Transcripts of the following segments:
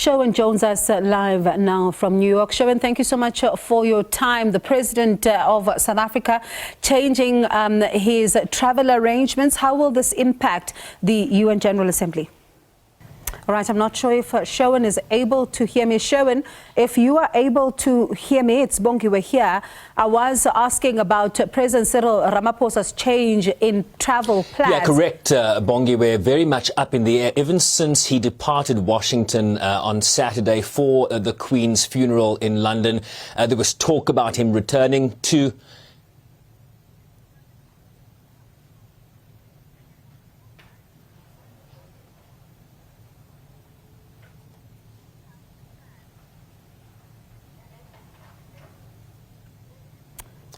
Sherwin joins us live now from New York. Sherwin, thank you so much for your time. The President of South Africa changing his travel arrangements. How will this impact the UN General Assembly? All right, I'm not sure if Sherwin is able to hear me. Sherwin, if you are able to hear me, it's Bongi, we're here. I was asking about President Cyril Ramaphosa's change in travel plans. Yeah, correct, Bongi. We're very much up in the air ever since he departed Washington on Saturday for the Queen's funeral in London. There was talk about him returning to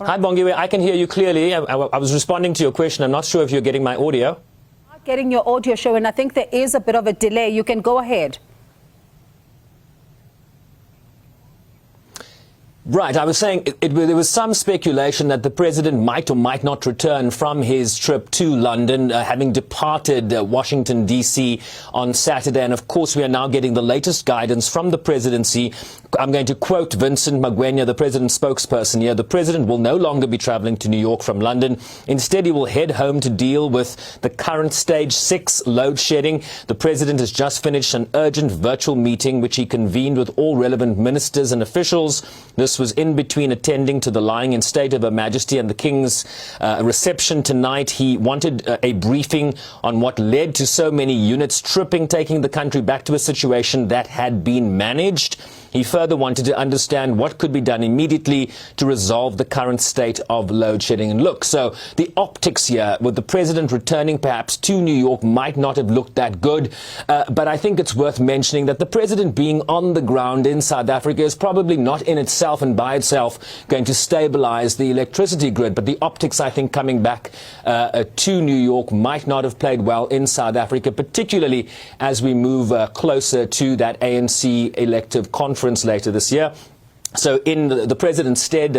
Hi, Bongi. I can hear you clearly. I was responding to your question. I'm not sure if you're getting my audio. I'm not getting your audio, Sherwin. I think there is a bit of a delay. You can go ahead. Right, I was saying there was some speculation that the President might or might not return from his trip to London, having departed Washington, D.C. on Saturday. And of course, we are now getting the latest guidance from the presidency. I'm going to quote Vincent Magwenya, the President's spokesperson here. The President will no longer be traveling to New York from London. Instead, he will head home to deal with the current stage 6 load shedding. The President has just finished an urgent virtual meeting, which he convened with all relevant ministers and officials. This was in between attending to the lying in state of Her Majesty and the King's reception tonight. He wanted a briefing on what led to so many units tripping, taking the country back to a situation that had been managed. He further wanted to understand what could be done immediately to resolve the current state of load shedding. And look, so the optics here with the President returning perhaps to New York might not have looked that good. But I think it's worth mentioning that the President being on the ground in South Africa is probably not in itself and by itself going to stabilize the electricity grid. But the optics, I think, coming back to New York might not have played well in South Africa, particularly as we move closer to that ANC elective conference later this year. So in the President's stead,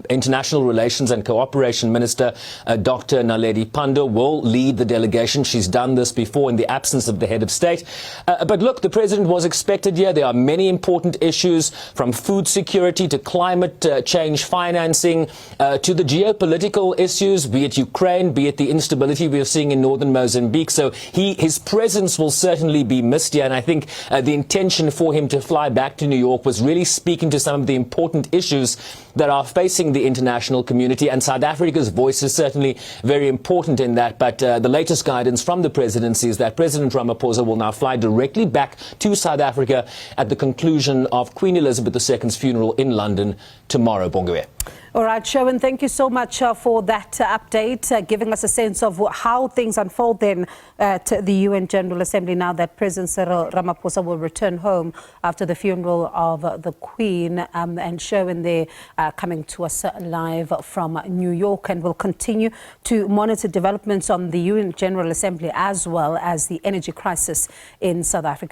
International Relations and Cooperation Minister Dr. Naledi Pandor will lead the delegation. She's done this before in the absence of the head of state. But look, the President was expected here. There are many important issues, from food security to climate change financing to the geopolitical issues, be it Ukraine, be it the instability we are seeing in northern Mozambique. So his presence will certainly be missed here. And I think the intention for him to fly back to New York was really speaking to some of the important issues that are facing the international community, and South Africa's voice is certainly very important in that. But the latest guidance from the presidency is that President Ramaphosa will now fly directly back to South Africa at the conclusion of Queen Elizabeth II's funeral in London tomorrow. Bongoe. All right, Sherwin, thank you so much for that update, giving us a sense of how things unfold then to the UN General Assembly now that President Cyril Ramaphosa will return home after the funeral of the Queen. And Sherwin there coming to us live from New York, and will continue to monitor developments on the UN General Assembly as well as the energy crisis in South Africa.